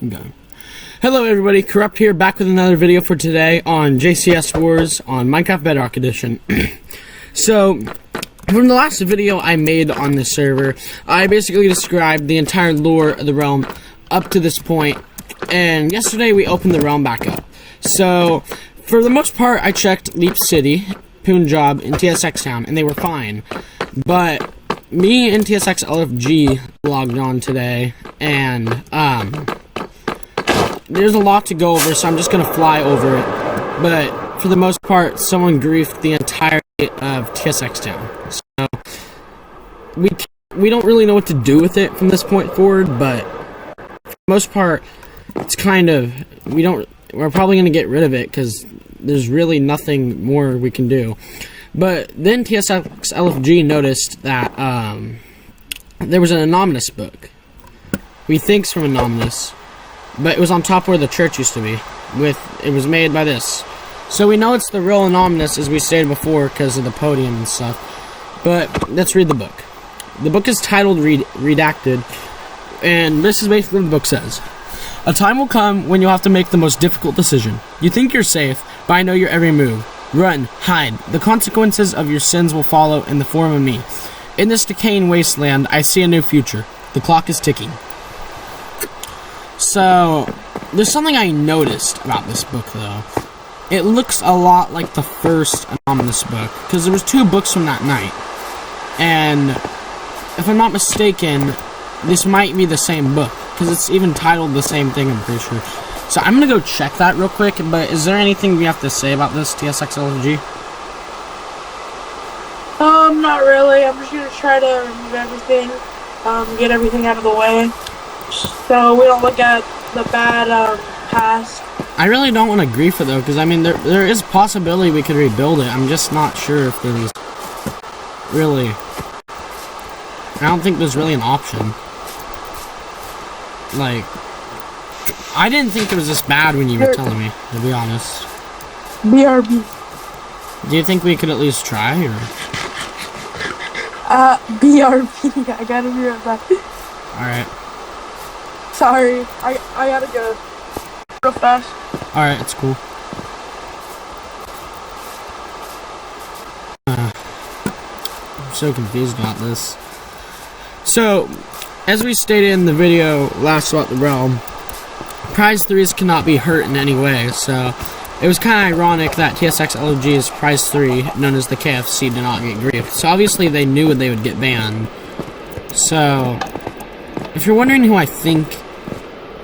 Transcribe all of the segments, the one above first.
Okay. Hello everybody, Corrupt here, back with another video for today on JCS Wars on Minecraft Bedrock Edition. So, from the last video I made on this server, I basically described the entire lore of the realm up to this point, and yesterday we opened the realm back up. So, for the most part, I checked Leap City, Punjab, and Tsxlfgs Town, and they were fine. But me and Tsxlfg logged on today, and there's a lot to go over, so I'm just gonna fly over it. But for the most part, someone griefed the entirety of Tsxlfgs Town. So we don't really know what to do with it from this point forward, but for the most part, it's kind of we're probably gonna get rid of it because there's really nothing more we can do. But then Tsxlfg noticed that there was an anonymous book. We think's from anonymous, but it was on top where the church used to be. It was made by this, so we know it's the real anonymous, as we stated before, because of the podium and stuff. But let's read the book. The book is titled Redacted, and this is basically what the book says. A time will come when you'll have to make the most difficult decision. You think you're safe, but I know your every move. Run, hide. The consequences of your sins will follow in the form of me. In this decaying wasteland, I see a new future. The clock is ticking. So, there's something I noticed about this book, though. It looks a lot like the first anonymous book, because there was 2 books from that night. And, if I'm not mistaken, this might be the same book, because it's even titled the same thing, I'm pretty sure. So I'm gonna go check that real quick, but is there anything we have to say about this, Tsxlfg? Not really. I'm just gonna try to remove everything, get everything out of the way, so we don't look at the bad, past. I really don't want to grief it, though, because, I mean, there is a possibility we could rebuild it. I'm just not sure if there's really... I don't think there's really an option. Like... I didn't think it was this bad when you were telling me, to be honest. BRB. Do you think we could at least try, or...? BRB. I gotta be right back. Alright. Sorry. I gotta go real fast. Alright, it's cool. I'm so confused about this. So, as we stated in the video last about the realm, Prize 3s cannot be hurt in any way, so it was kind of ironic that Tsxlfg's Prize 3, known as the KFC, did not get griefed. So obviously they knew they would get banned. So, if you're wondering who I think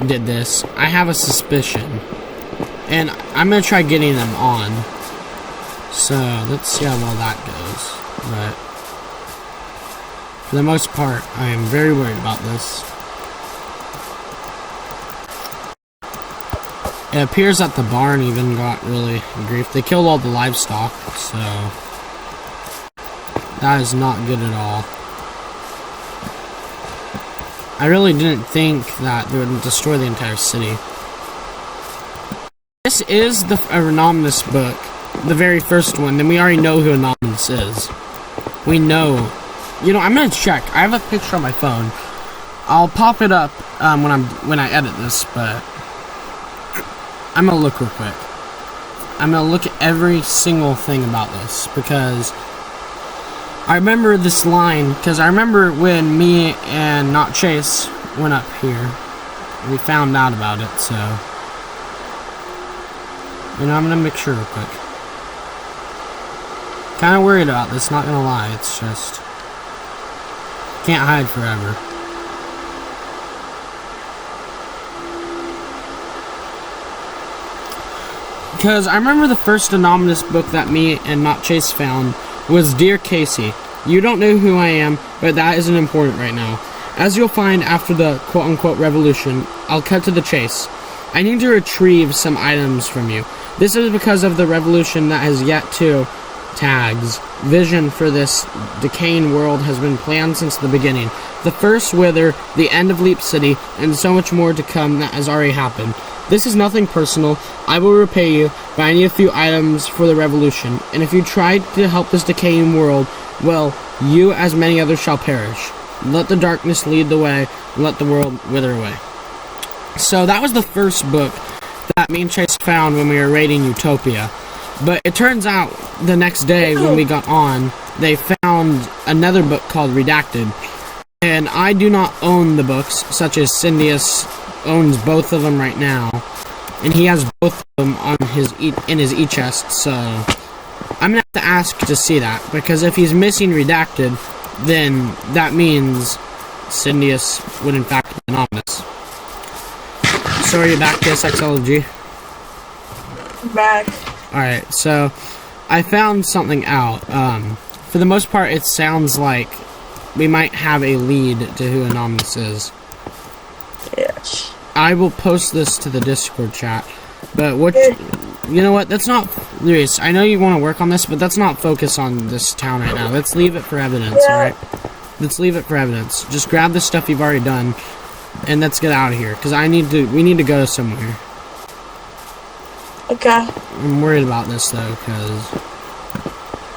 did this, I have a suspicion. And I'm going to try getting them on. So, let's see how well that goes. But, for the most part, I am very worried about this. It appears that the barn even got really griefed. They killed all the livestock, so that is not good at all. I really didn't think that they would destroy the entire city. This is the anonymous book, the very first one. Then we already know who anonymous is. We know. You know, I'm gonna check. I have a picture on my phone. I'll pop it up when I edit this, but I'm gonna look real quick. I'm gonna look at every single thing about this, because I remember this line, because I remember when me and Not Chase went up here, we found out about it, so, you know, I'm gonna make sure real quick. Kinda worried about this, not gonna lie, it's just, can't hide forever. Because I remember the first anonymous book that me and Not Chase found was Dear Casey. You don't know who I am, but that isn't important right now. As you'll find after the quote-unquote revolution, I'll cut to the chase. I need to retrieve some items from you. This is because of the revolution that has yet to tags. Vision for this decaying world has been planned since the beginning. The first wither, the end of Leap City, and so much more to come that has already happened. This is nothing personal. I will repay you, but I need a few items for the revolution. And if you try to help this decaying world, well, you as many others shall perish. Let the darkness lead the way, and let the world wither away. So that was the first book that me and Chase found when we were raiding Utopia. But it turns out the next day when we got on, they found another book called Redacted. And I do not own the books, such as Syndius owns both of them right now. And he has both of them on in his e-chest, so I'm gonna have to ask to see that, because if he's missing Redacted, then that means Syndius would in fact be anonymous. So are you back to Tsxlfg? Back. Alright, so I found something out. For the most part, it sounds like we might have a lead to who Anonymous is. Yes. I will post this to the Discord chat, but you know what, that's not, Luis, I know you want to work on this, but let's not focus on this town right now. Let's leave it for evidence, alright? Let's leave it for evidence. Just grab the stuff you've already done, and let's get out of here, because we need to go somewhere. Okay. I'm worried about this, though, because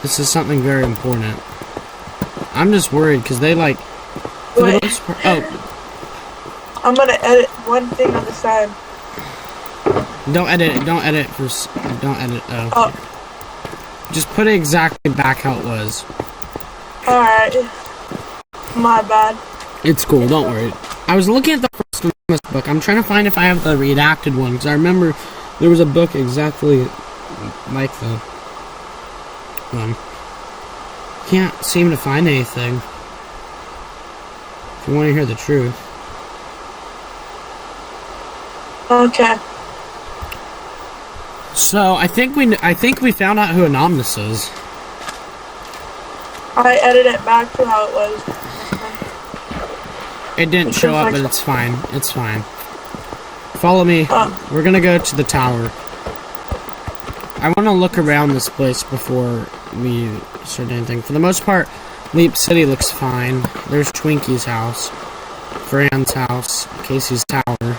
this is something very important. I'm just worried, because they, like, for the most part, I'm gonna edit one thing on the side. Don't edit it, don't edit, just put it exactly back how it was. Alright. My bad. It's cool, don't worry. I was looking at the first Anonymous book. I'm trying to find if I have the redacted one, because I remember there was a book exactly like the one. Can't seem to find anything. If you want to hear the truth. Okay. So I think we found out who Anonymous is. I edited it back to how it was. It didn't show up, but it's fine. It's fine. Follow me. We're gonna go to the tower. I want to look around this place before we start anything. For the most part, Leap City looks fine. There's Twinkie's house, Fran's house, Casey's tower.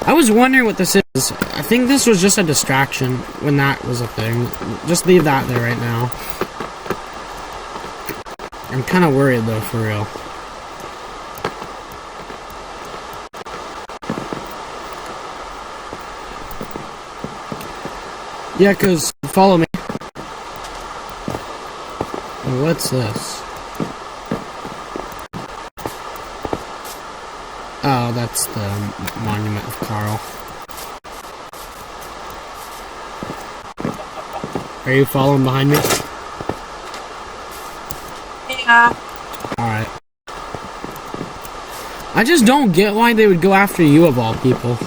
I was wondering what this is. I think this was just a distraction when that was a thing. Just leave that there right now. I'm kind of worried though, for real. Yeah, cause follow me. What's this? Oh, that's the monument of Carl. Are you following behind me? Yeah. Alright. I just don't get why they would go after you of all people.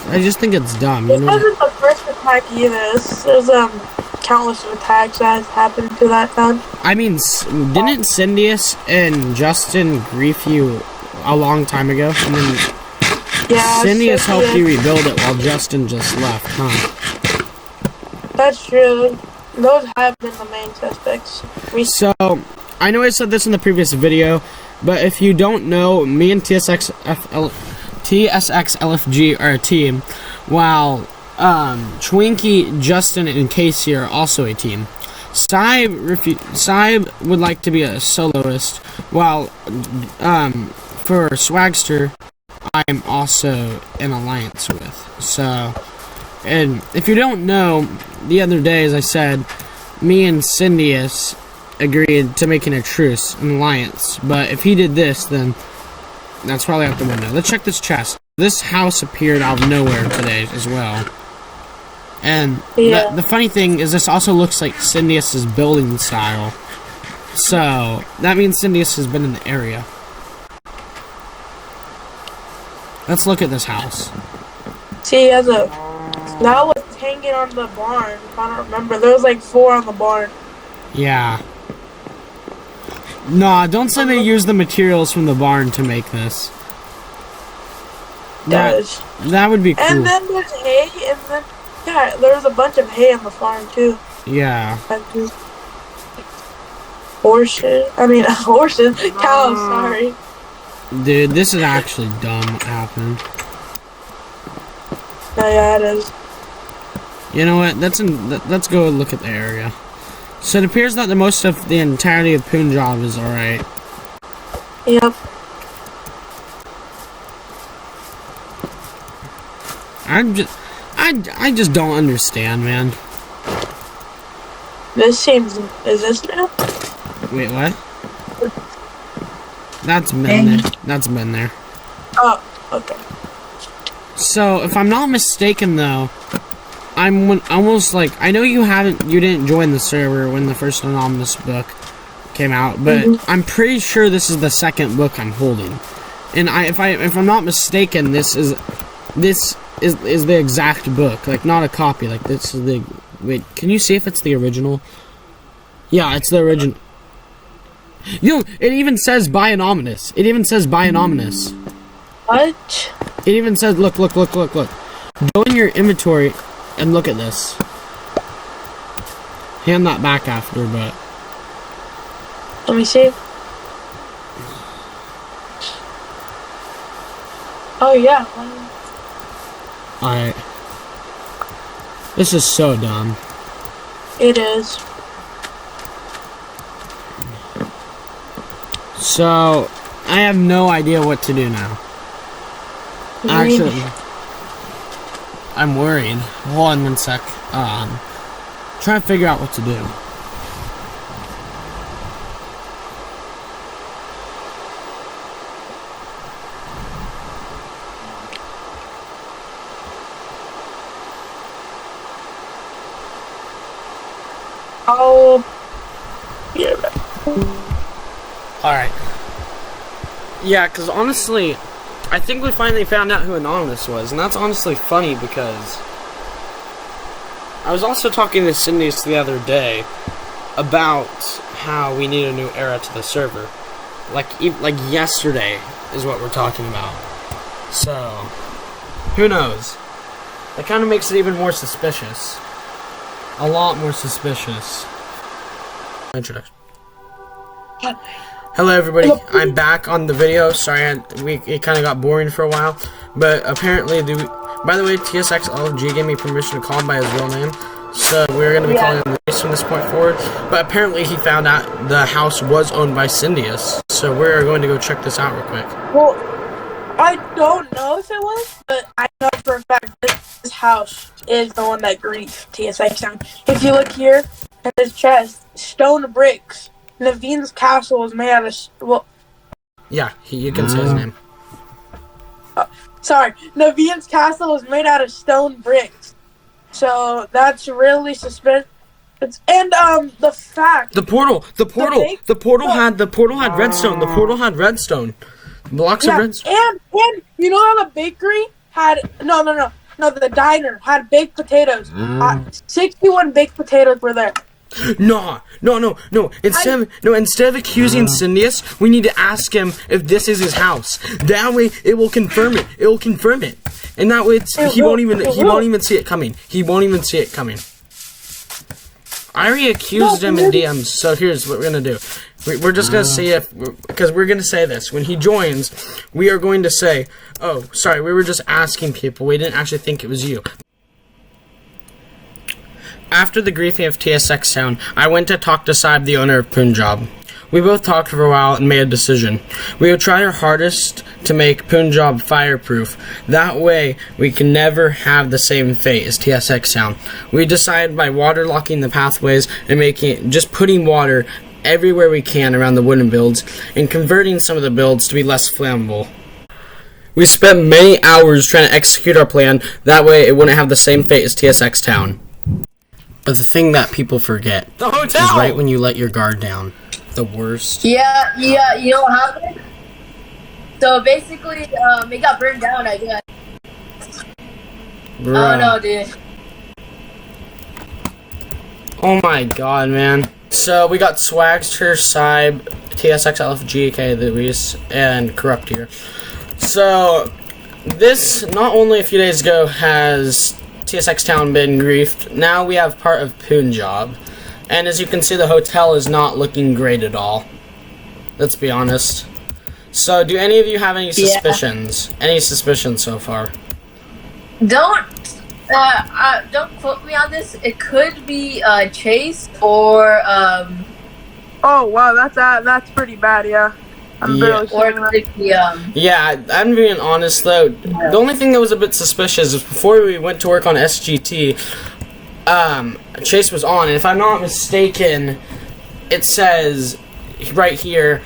I just think it's dumb, you know? This wasn't the first attack either. There's countless attacks that has happened to that town. I mean, didn't Syndius and Justin grief you a long time ago? And then Yeah, Syndius helped you rebuild it while Justin just left, huh? That's true. Those have been the main suspects. So, I know I said this in the previous video, but if you don't know, me and Tsxlfg are a team, while Twinkie, Justin, and Casey are also a team. Sahib would like to be a soloist, while for Swagsterr, I'm also in alliance with. So, and if you don't know, the other day, as I said, me and Syndius agreed to making a truce, an alliance. But if he did this, then that's probably out the window. Let's check this chest. This house appeared out of nowhere today as well. And the funny thing is this also looks like Syndius' building style. So, that means Syndius has been in the area. Let's look at this house. See, that was hanging on the barn. I don't remember. There was like 4 on the barn. Yeah. Nah, don't say they used the materials from the barn to make this. That would be cool. And then there's hay, and then yeah, there was a bunch of hay on the farm too. Yeah. Horses. Cows. Sorry. Dude, this is actually dumb what happened. No, yeah, it is. You know what? Let's go look at the area. So it appears that most of the entirety of Punjab is alright. Yep. I just don't understand, man. Is this now? Wait, what? That's been there. That's been there. Oh, okay. So, if I'm not mistaken, though, I'm almost like, I know you didn't join the server when the first anonymous book came out, but I'm pretty sure this is the second book I'm holding. And if I'm not mistaken, this is the exact book, like not a copy. Like this is the. Wait, can you see if it's the original? Yeah, it's the original. Yo, it even says by anonymous. It even says by anonymous. What? It even says, look. Go in your inventory and look at this. Hand that back after, but. Let me see. Oh yeah. Alright. This is so dumb. It is. So, I have no idea what to do now. Actually, I'm worried. Hold on 1 sec. Trying to figure out what to do. I'll be right back. Alright. Yeah, because honestly, I think we finally found out who Anonymous was, and that's honestly funny because I was also talking to Cindy's the other day about how we need a new era to the server. Like yesterday is what we're talking about. So, who knows? That kind of makes it even more suspicious. A lot more suspicious. Introduction. Hello everybody, I'm back on the video. Sorry, it kind of got boring for a while, but apparently, by the way, Tsxlfg gave me permission to call him by his real name, so we're going to be calling him Luis from this point forward. But apparently, he found out the house was owned by Cindyus, so we're going to go check this out real quick. Well, I don't know if it was, but I know for a fact this house is the one that griefed TSX down. If you look here at his chest, stone bricks. Naveen's castle was made out of yeah, you can say his name. Sorry, Naveen's castle was made out of stone bricks, so that's really suspicious. And the fact the portal had redstone. The portal had redstone. Blocks of redstone. And you know how the bakery had the diner had baked potatoes. 61 baked potatoes were there. No. Instead of accusing Cindyus, we need to ask him if this is his house. That way, it will confirm it. It will confirm it, and that way, he won't even see it coming. He won't even see it coming. I already accused him in DMs. So here's what we're gonna do. We're just gonna see because we're gonna say this when he joins. We are going to say, "Oh, sorry, we were just asking people. We didn't actually think it was you." After the griefing of TSX Town, I went to talk to Sahib, the owner of Punjab. We both talked for a while and made a decision. We would try our hardest to make Punjab fireproof. That way, we can never have the same fate as TSX Town. We decided by waterlocking the pathways and just putting water everywhere we can around the wooden builds and converting some of the builds to be less flammable. We spent many hours trying to execute our plan. That way, it wouldn't have the same fate as TSX Town. But the thing that people forget is right when you let your guard down. The worst. Yeah, you know what happened? So basically, it got burned down, I guess. Bruh. Oh no, dude. Oh my god, man. So we got Swagsterr, Sahib, Tsxlfg, aka Luis, and Corrupt here. So this, not only a few days ago has TSX Town been griefed, now we have part of Punjab. And as you can see, the hotel is not looking great at all. Let's be honest. So, do any of you have any suspicions? Yeah. Any suspicions so far? Don't quote me on this. It could be Chase or Oh wow, that's pretty bad. Yeah. I'm Yeah. barely Or seeing that. like the Yeah, I'm being honest though. The only thing that was a bit suspicious is before we went to work on SGT, Chase was on, and if I'm not mistaken, it says right here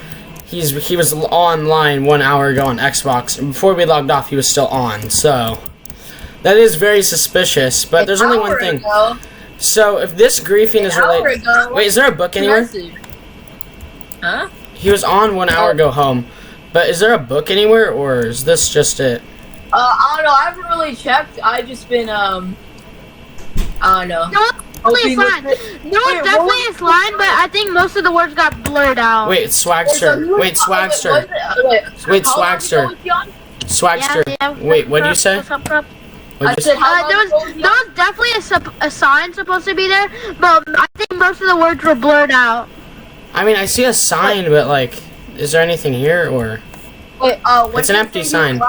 he was online 1 hour ago on Xbox, and before we logged off, he was still on. So that is very suspicious. But there's only one thing. Ago, So if this griefing is an hour related, ago, wait, is there a book anywhere? message. Huh? He was on 1 hour ago home, but is there a book anywhere, or is this just it? I don't know. I haven't really checked. I just been I don't know. No, definitely a slide. There was definitely a slide, but I think most of the words got blurred out. Wait, Swagsterr. Wait, Swagsterr. Wait, Swagsterr. Swagsterr. Yeah. Wait, what did you say? What's up? What'd I you said, say? how There was definitely a sign supposed to be there, but I think most of the words were blurred out. I mean, I see a sign, but like, is there anything here, or? Wait, when It's an does it empty say sign.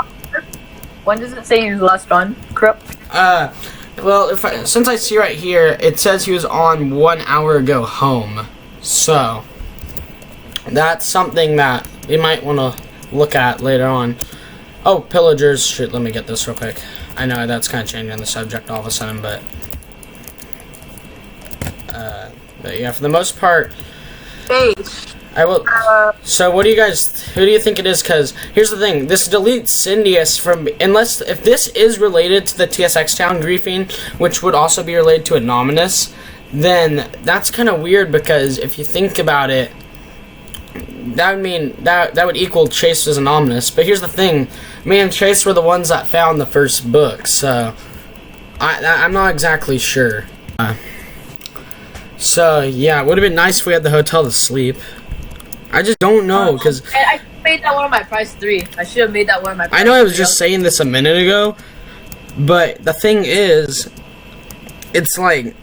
When does it say you last on? Crip? Well, since I see right here, it says he was on 1 hour ago home. So, that's something that we might want to look at later on. Oh, pillagers. Shoot, let me get this real quick. I know that's kind of changing the subject all of a sudden, but yeah, for the most part, I will. So, what do you guys? Who do you think it is? Because here's the thing: this deletes Cindius from if this is related to the TSX Town griefing, which would also be related to Anonymous, then that's kind of weird. Because if you think about it, that would mean that would equal Chase as Anonymous. But here's the thing: me and Chase were the ones that found the first book, so I'm not exactly sure. So yeah, it would have been nice if we had the hotel to sleep. I just don't know, because I made that one of my price 3. I should have made that one of my price I know I was 3. just saying this a minute ago, but the thing is, it's like,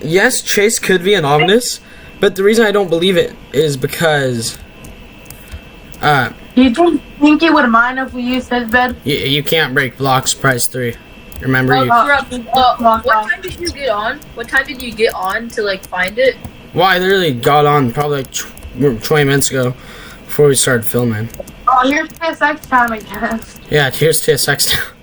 yes, Chase could be anonymous, but the reason I don't believe it is because You don't think he would mind if we used his bed? you can't break blocks price 3. Remember, you. What time did you get on? What time did you get on to like find it? Well, I literally got on probably like 20 minutes ago before we started filming. Oh, here's TSX time again. Yeah, here's TSX Town.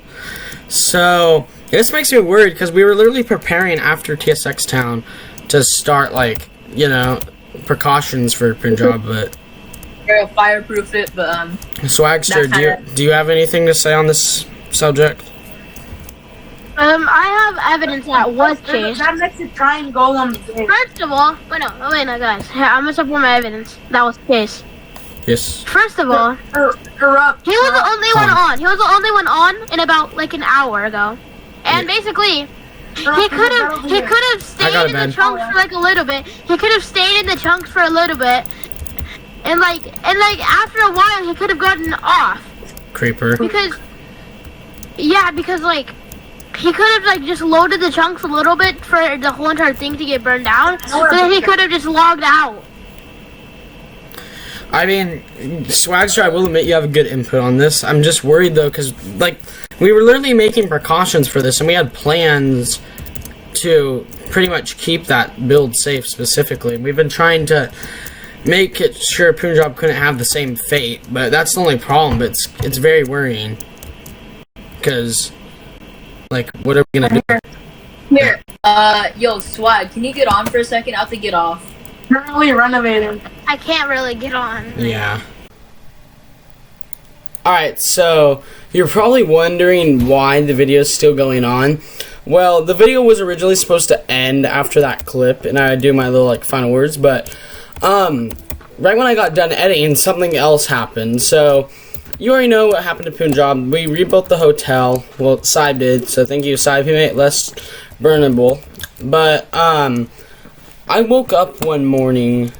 So, this makes me worried because we were literally preparing after TSX Town to start, like, you know, precautions for Punjab, but... Or fireproof it, but Swagsterr, do you have anything to say on this subject? I have evidence that was Chase. That makes it try and go on the day. First of all, wait, no, guys. Here, I'm gonna support my evidence. That was Chase. Yes. First of all, Corrupt. he was the only one on. He was the only one on in about like an hour ago, and basically, he could have stayed in the chunks for like a little bit. He could have stayed in the chunks for a little bit, and like after a while, he could have gotten off. Creeper. Because like. He could have like just loaded the chunks a little bit for the whole entire thing to get burned down, but then he could have just logged out. I mean, Swagsterr, I will admit you have a good input on this. I'm just worried though, because like we were literally making precautions for this, and we had plans to pretty much keep that build safe specifically. We've been trying to make it sure Punjab couldn't have the same fate, but that's the only problem. But it's very worrying because. Like, what are we gonna do? Here, yo, Swag, can you get on for a second? I have to get off. Currently renovating. I can't really get on. Yeah. Alright, so you're probably wondering why the video is still going on. Well, the video was originally supposed to end after that clip, and I would do my little, like, final words, but, right when I got done editing, something else happened, so... You already know what happened to Punjab. We rebuilt the hotel. Well, Sahib did, so thank you, Sahib. He made it less burnable. But, I woke up one morning,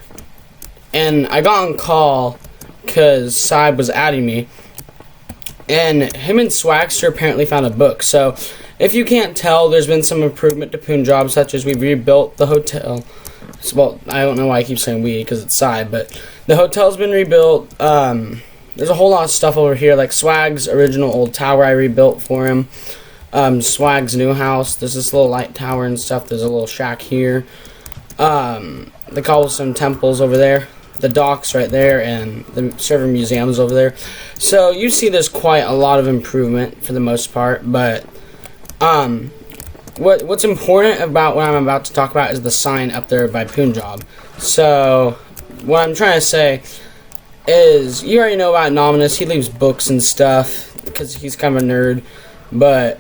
and I got on call, because Sahib was adding me. And him and Swagsterr apparently found a book. So, if you can't tell, there's been some improvement to Punjab, such as we've rebuilt the hotel. Well, I don't know why I keep saying we, because it's Sahib, but the hotel's been rebuilt, there's a whole lot of stuff over here, like Swag's original old tower I rebuilt for him. Swag's new house. There's this little light tower and stuff. There's a little shack here. The cobblestone temples over there. the docks right there and the server museums over there. So you see there's quite a lot of improvement for the most part, but what's important about what I'm about to talk about is the sign up there by Punjab. So what I'm trying to say is, you already know about Nominus. He leaves books and stuff because he's kind of a nerd, but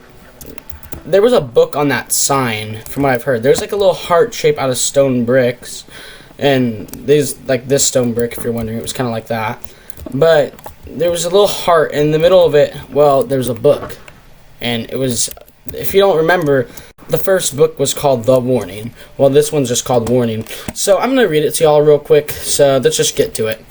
there was a book on that sign from what I've heard. There's like a little heart shape out of stone bricks, and these, like this stone brick, if you're wondering, it was kind of like that, but there was a little heart in the middle of it. Well, there was a book, and it was, if you don't remember, the first book was called The Warning. Well, this one's just called Warning. So I'm going to read it to y'all real quick, so let's just get to it.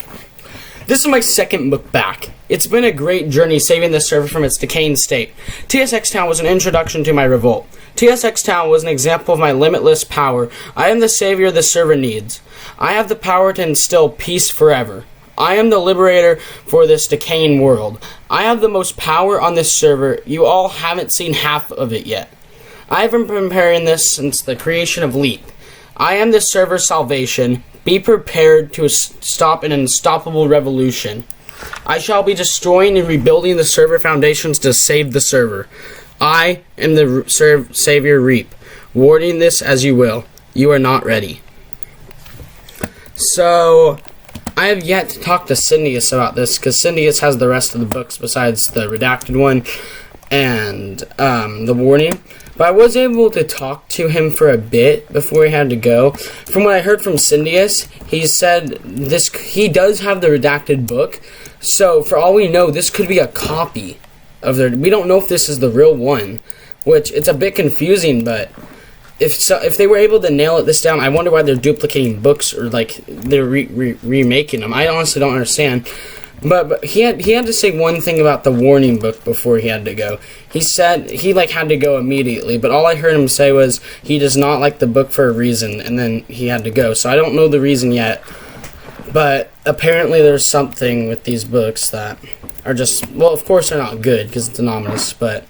This is my second book back. It's been a great journey saving this server from its decaying state. TSX Town was an introduction to my revolt. TSX Town was an example of my limitless power. I am the savior this server needs. I have the power to instill peace forever. I am the liberator for this decaying world. I have the most power on this server. You all haven't seen half of it yet. I have been preparing this since the creation of Leap. I am the server's salvation. Be prepared to stop an unstoppable revolution. I shall be destroying and rebuilding the server foundations to save the server. I am the Savior Reap. Warding this as you will. You are not ready. So, I have yet to talk to Syndius about this, because Syndius has the rest of the books besides the redacted one and the warning. But I was able to talk to him for a bit before he had to go. From what I heard from Syndius, he said he does have the redacted book. So for all we know, this could be a copy of their. We don't know if this is the real one, which it's a bit confusing. But if they were able to nail this down, I wonder why they're duplicating books or like they're remaking them. I honestly don't understand. But he had to say one thing about the warning book before he had to go. He said he had to go immediately, but all I heard him say was he does not like the book for a reason, and then he had to go. So I don't know the reason yet, but apparently there's something with these books that are just, well, of course they're not good because it's anonymous, but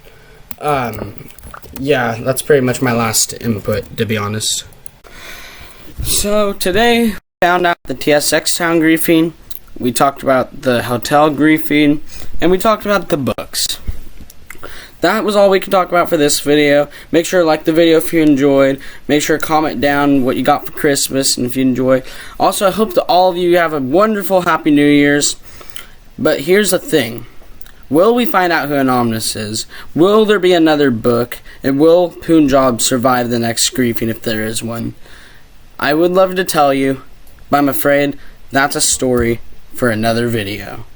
yeah, that's pretty much my last input, to be honest. So today we found out the TSX Town griefing. We talked about the hotel griefing, and we talked about the books. That was all we could talk about for this video. Make sure to like the video if you enjoyed. Make sure to comment down what you got for Christmas and if you enjoy. Also, I hope that all of you have a wonderful Happy New Year's. But here's the thing. Will we find out who Anonymous is? Will there be another book? And will Punjab survive the next griefing if there is one? I would love to tell you, but I'm afraid that's a story for another video.